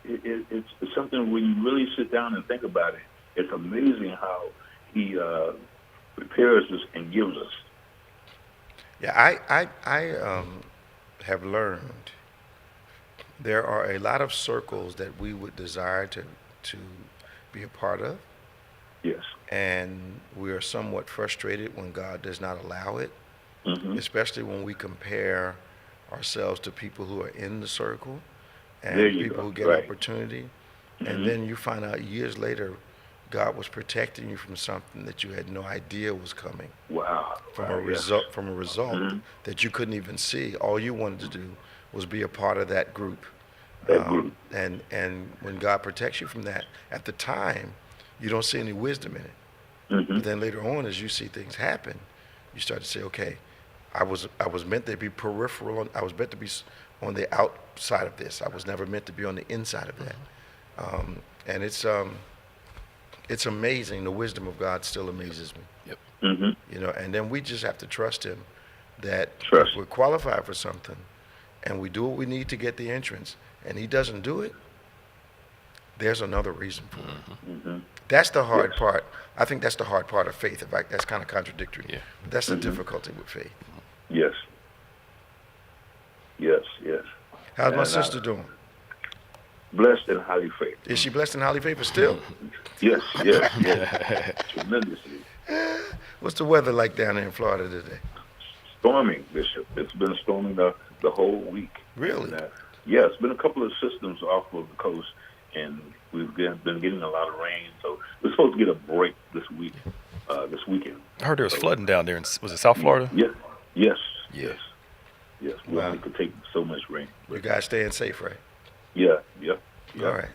it's something when you really sit down and think about it. It's amazing how he prepares us and gives us. Yeah, I have learned there are a lot of circles that we would desire to be a part of. Yes. And we are somewhat frustrated when God does not allow it, especially when we compare ourselves to people who are in the circle and people who get opportunity. And then you find out years later God was protecting you from something that you had no idea was coming. Wow. From a result that you couldn't even see. All you wanted to do was be a part of that group. And when God protects you from that, at the time, you don't see any wisdom in it. But then later on, as you see things happen, you start to say, okay, I was meant to be peripheral. I was meant to be on the outside of this. I was never meant to be on the inside of that. And it's amazing. The wisdom of God still amazes me. Yep. And then we just have to trust Him that if we're qualified for something and we do what we need to get the entrance and He doesn't do it, there's another reason for it. That's the hard part. I think that's the hard part of faith. In fact, that's kind of contradictory. Yeah. But that's the difficulty with faith. Yes. Yes, yes. How's my And, sister doing? Blessed and highly favored. Is she blessed and highly favored still? Yes, yes, yes. Tremendously. What's the weather like down there in Florida today? Storming, Bishop. It's been storming the whole week. Really? And, yeah, it's been a couple of systems off of the coast, and we've been getting a lot of rain. So we're supposed to get a break this weekend. I heard there was flooding down there. Was it South Florida? Yeah. Yes. Yeah. Yes. We Wow. only could take so much rain. You guys staying safe, right? Yeah. All right.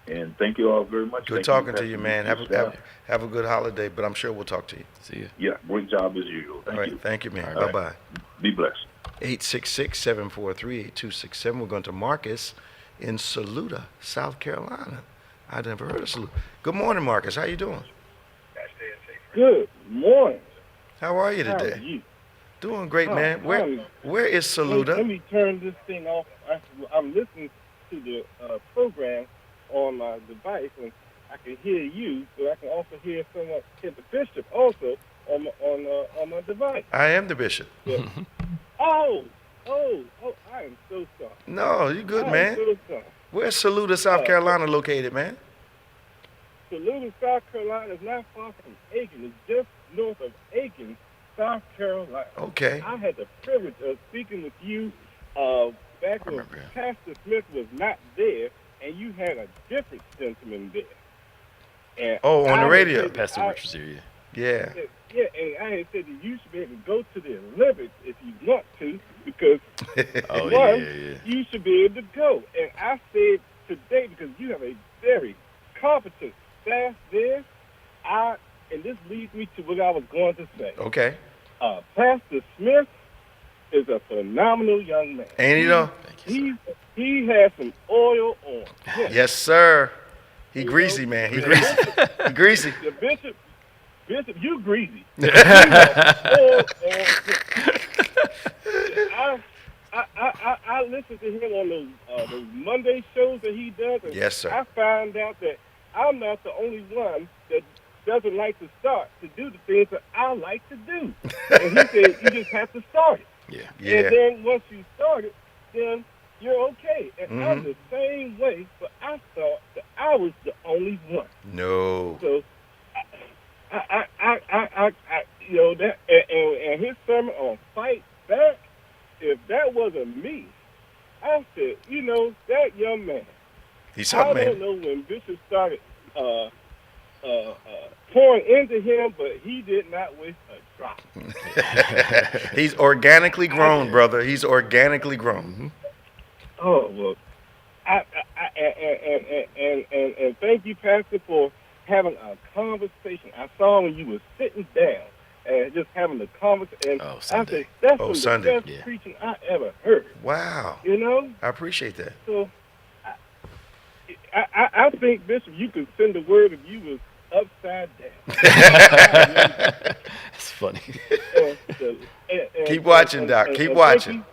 And thank you all very much. Good Thank talking to Pastor you, man. Nick. Have a good holiday, but I'm sure we'll talk to you. See you. Yeah, great job as usual. All Thank right. you. Thank you, man. All right. Bye-bye. Be blessed. 866-743-8267. We're going to Marcus in Saluda, South Carolina. I've never heard of Saluda. Good morning, Marcus. How you doing? Good morning. How are you How are today? you? Doing great, Oh, man. Where is Let Saluda? me turn this thing off. I'm listening to the program on my device, and I can hear you, but I can also hear the bishop also on my device. I am the bishop. Yeah. Oh, I am so sorry. No, you good, I man. am so sorry. Where's Saluda, South Carolina located, man? Saluda, South Carolina is not far from Aiken. It's just north of Aiken, South Carolina. Okay. I had the privilege of speaking with you back when remember, yeah. Pastor Smith was not there, and you had a different sentiment there. And Oh, on the I radio. had said Pastor that Rich was here. Yeah. yeah, and I had said that you should be able to go to the Olympics if you want to, because Oh, one, yeah. you should be able to go. And I said today, because you have a very competent staff there, and this leads me to what I was going to say. Okay. Pastor Smith is a phenomenal young man. Ain't he though? He has some oil on him. Yes, sir. He greasy, man. He greasy. He greasy. The bishop, you greasy. He has oil on him. I listen to him on those Monday shows that he does. And Yes, sir. I found out that I'm not the only one that doesn't like to start to do the things that I like to do. And he said, you just have to start it. Yeah. Yeah. And then once you start it, then you're okay. And I'm Mhm. the same way, but I thought that I was the only one. No. So, I you know, that, and his sermon on Fight Back, if that wasn't me, I said, you know, that young man, He's I something, don't man. know when Bishop started pouring into him, but he did not waste a drop. He's organically grown, brother. He's organically grown. Oh well, and thank you, Pastor, for having a conversation. I saw when you were sitting down and just having a conversation. Oh, I Sunday. said, that's Oh, some of Sunday. the best Yeah. preaching I ever heard. Wow. You know, I appreciate that. so I think, Bishop, you could send the word if you was upside down. It's funny. Keep watching, Doc. Keep watching.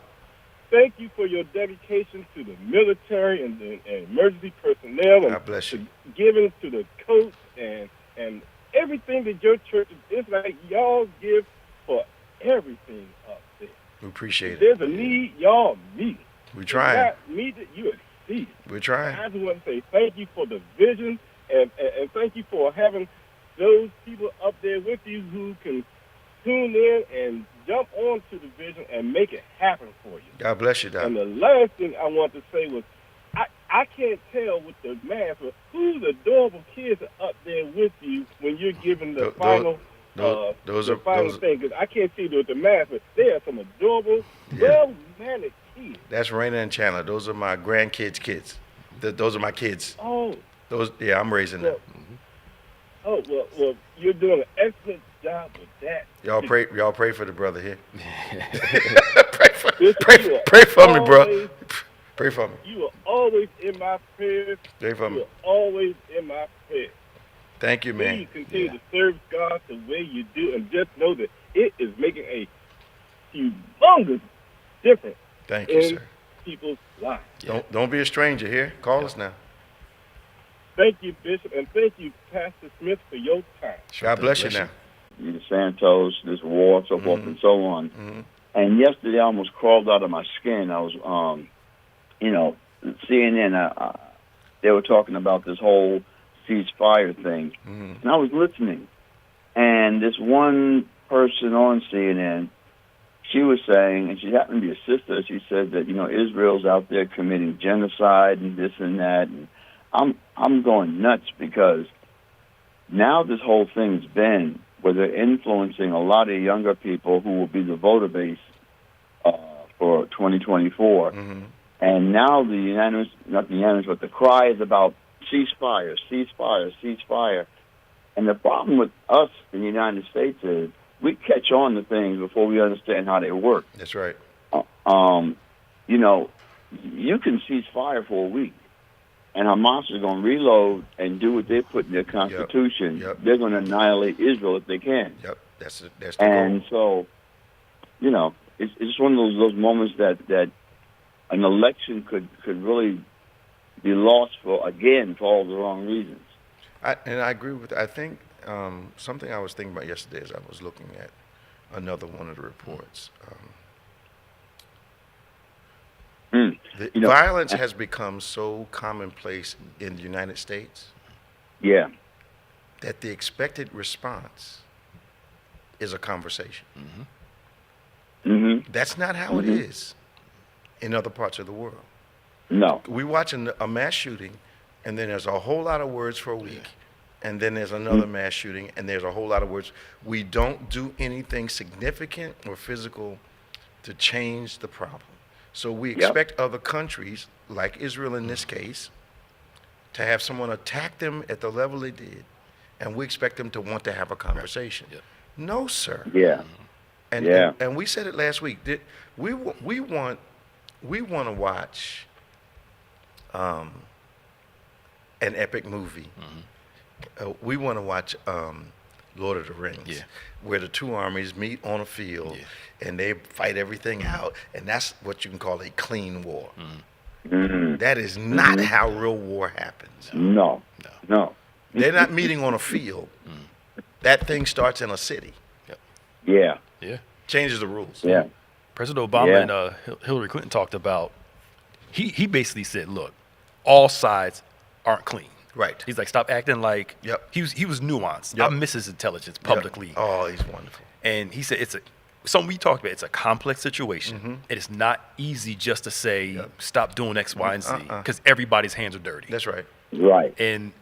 Thank you for your dedication to the military and emergency personnel, and God bless you. to giving to the coach and everything that your church is. It's like y'all give for everything up there. We appreciate If it. there's a need, y'all meet it. We're If trying. God meet it, you exceed it. We're trying. I just want to say thank you for the vision, and thank you for having those people up there with you who can tune in and jump onto the vision and make it happen for you. God bless you, Doc. And the last thing I want to say was, I can't tell with the math, but whose adorable kids are up there with you when you're giving the final those the are final those. thing? Because I can't see with the math, but they are some adorable, Yeah. well-mannered kids. That's Raina and Chandler. Those are my grandkids' kids. Those are my kids. Oh, Those, yeah, I'm raising them. well, well, you're doing an excellent job with that. Y'all pray for the brother here. This pray for me, bro. always- Pray for me. You are always in my prayers. Pray for You me. are always in my prayers. Thank you, man. Please continue to serve God the way you do, and just know that it is making a humongous difference Thank you, in sir. people's lives. Don't be a stranger here. Call us now. Thank you, Bishop, and thank you, Pastor Smith, for your time. God bless you now. The Santos, this war, so forth and so on. Mm-hmm. And yesterday I almost crawled out of my skin. I was, CNN, they were talking about this whole ceasefire thing. Mm-hmm. And I was listening. And this one person on CNN, she was saying, and she happened to be a sister, she said that, Israel's out there committing genocide and this and that. And I'm going nuts because now this whole thing's been where they're influencing a lot of younger people who will be the voter base for 2024. Mm-hmm. And now not the unanimous, but the cry is about ceasefire, ceasefire, ceasefire. And the problem with us in the United States is we catch on to things before we understand how they work. That's right. You can cease fire for a week, and Hamas is going to reload and do what they put in their constitution. Yep. They're going to annihilate Israel if they can. Yep. That's the And goal. so, it's just one of those moments that an election could really be lost for all the wrong reasons. I agree with. I think something I was thinking about yesterday as I was looking at another one of the reports. Violence has become so commonplace in the United States. Yeah. That the expected response is a conversation. Mm-hmm. Mm-hmm. That's not how it is in other parts of the world. No. We watching a mass shooting, and then there's a whole lot of words for a week, and then there's another mass shooting, and there's a whole lot of words. We don't do anything significant or physical to change the problem. So we expect other countries, like Israel in this case, to have someone attack them at the level they did, and we expect them to want to have a conversation. Right. No, sir. Yeah. And we said it last week. We want to watch an epic movie. We want to watch Lord of the Rings, where the two armies meet on a field and they fight everything out, and that's what you can call a clean war. Mm-hmm. That is not how real war happens. No. They're not meeting on a field. That thing starts in a city. Yeah. Changes the rules. Yeah. President Obama and Hillary Clinton talked about, he basically said, look, all sides aren't clean. Right. He's like, stop acting like, he was nuanced. I miss his intelligence publicly. Oh, he's wonderful. And he said something we talked about, it's a complex situation. It is not easy just to say, stop doing X, Y, and Z, because everybody's hands are dirty. That's right. Right. And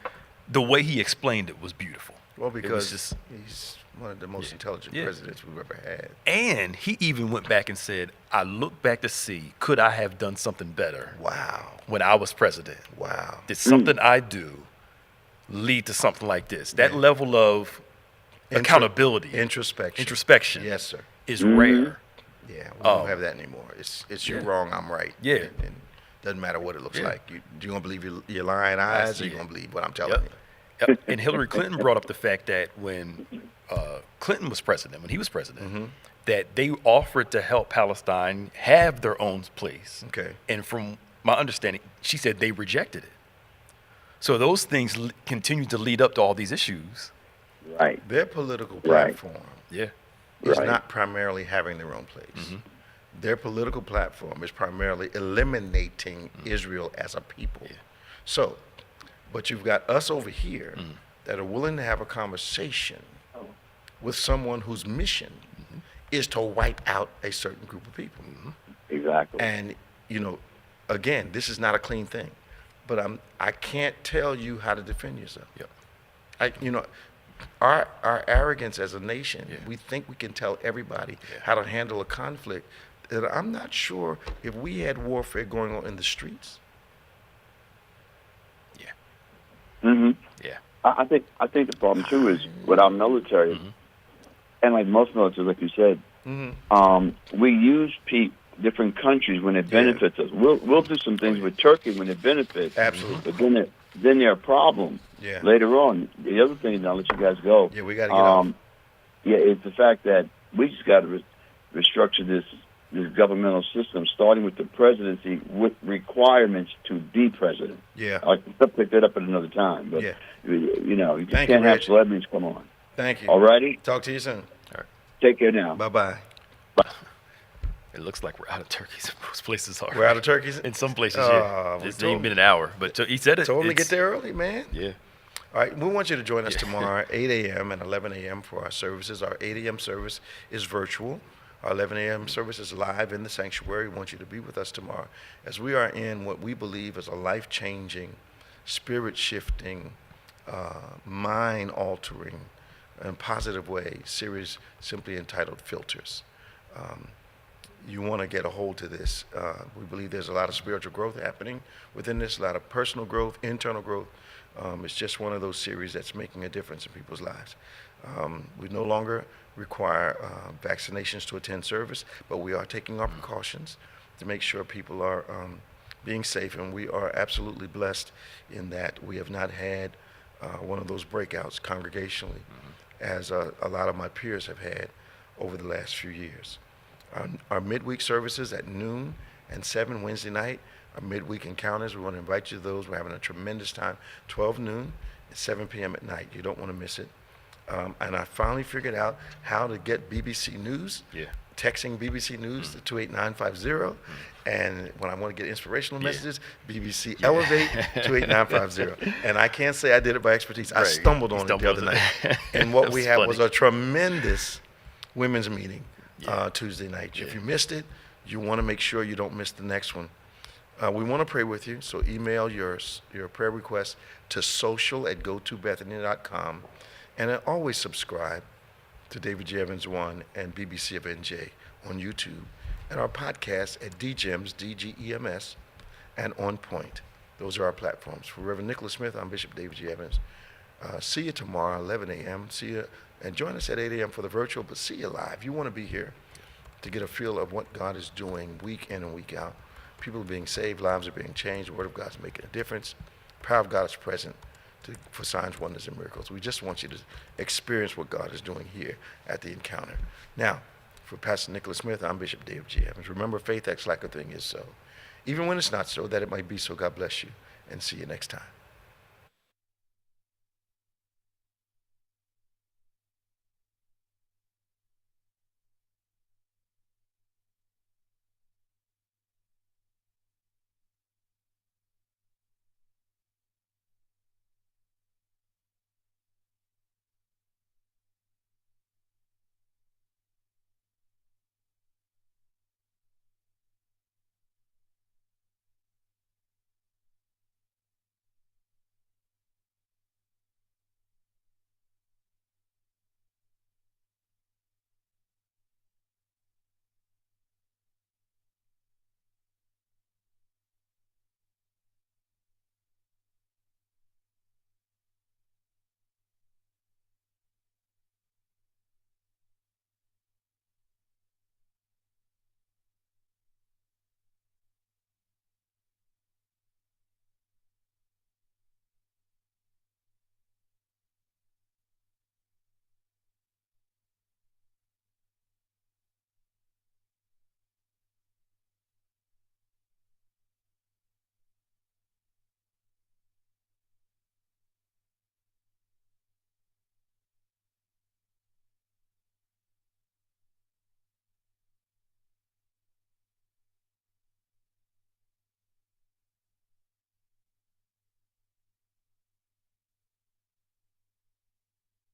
the way he explained it was beautiful. Well, because he's one of the most intelligent presidents we've ever had. And he even went back and said, I look back to see, could I have done something better? Wow. When I was president. Wow. Did something I do lead to something like this? That level of accountability. Introspection. Yes, sir. Is rare. Yeah, we don't have that anymore. It's you're wrong, I'm right. Yeah. And doesn't matter what it looks like. You going to believe your lying eyes, or you going to believe what I'm telling you? And Hillary Clinton brought up the fact that when Clinton was president, that they offered to help Palestine have their own place. Okay. And from my understanding, she said they rejected it. So those things continue to lead up to all these issues. Right. Their political platform is Right. not primarily having their own place. Their political platform is primarily eliminating Israel as a people. So, but you've got us over here that are willing to have a conversation with someone whose mission is to wipe out a certain group of people. Exactly. And, again, this is not a clean thing, but I can't tell you how to defend yourself. Our arrogance as a nation, we think we can tell everybody how to handle a conflict. That I'm not sure if we had warfare going on in the streets. I think the problem too is with our military, and like most militaries, like you said, we use different countries when it benefits us. We'll do some things with Turkey when it benefits. Absolutely. But then they're a problem later on. The other thing, and I'll let you guys go. Yeah, we got to get off. It's the fact that we just got to restructure this this governmental system, starting with the presidency, with requirements to be president. Yeah. I can pick that up at another time, but Yeah. you know, you just Thank you, can't have Reg. celebrities come on. Thank you. All righty, Talk to you soon. take care now. Bye-bye. It looks like we're out of turkeys. Most places are. We're out of turkeys? In some places, Oh, yeah. we It's told ain't been an hour, but he said it. Told him to get it's- there early, man. Yeah. All right, we want you to join us tomorrow, 8 a.m. and 11 a.m. for our services. Our 8 a.m. service is virtual. Our 11 a.m. service is live in the sanctuary. We want you to be with us tomorrow as we are in what we believe is a life-changing, spirit-shifting, mind-altering, and positive way series simply entitled Filters. You want to get a hold to this. We believe there's a lot of spiritual growth happening within this, a lot of personal growth, internal growth. It's just one of those series that's making a difference in people's lives. We no longer require vaccinations to attend service, but we are taking our precautions to make sure people are being safe, and we are absolutely blessed in that we have not had one of those breakouts congregationally, as a lot of my peers have had over the last few years. Our midweek services at noon and 7 Wednesday night, our midweek encounters, we want to invite you to those. We're having a tremendous time, 12 noon and 7 p.m. at night. You don't want to miss it. And I finally figured out how to get BBC News. Yeah. Texting BBC News to 28950. And when I want to get inspirational messages, BBC Elevate 28950. And I can't say I did it by expertise. I Right. stumbled on it the other night. And what we had was a tremendous women's meeting Tuesday night. If you missed it, you want to make sure you don't miss the next one. We want to pray with you, so email your prayer requests to social@gotobethany.com. And always subscribe to David J. Evans 1 and BBC of NJ on YouTube, and our podcast at DGEMS, DGEMS, and On Point. Those are our platforms. For Reverend Nicholas Smith, I'm Bishop David J. Evans. See you tomorrow, 11 a.m. See you, and join us at 8 a.m. for the virtual, but see you live. You want to be here to get a feel of what God is doing week in and week out. People are being saved, lives are being changed, the Word of God is making a difference. The power of God is present for signs, wonders, and miracles. We just want you to experience what God is doing here at the encounter. Now, for Pastor Nicholas Smith, I'm Bishop David J. Evans. Remember, faith acts like a thing is so. Even when it's not so, that it might be so. God bless you, and see you next time.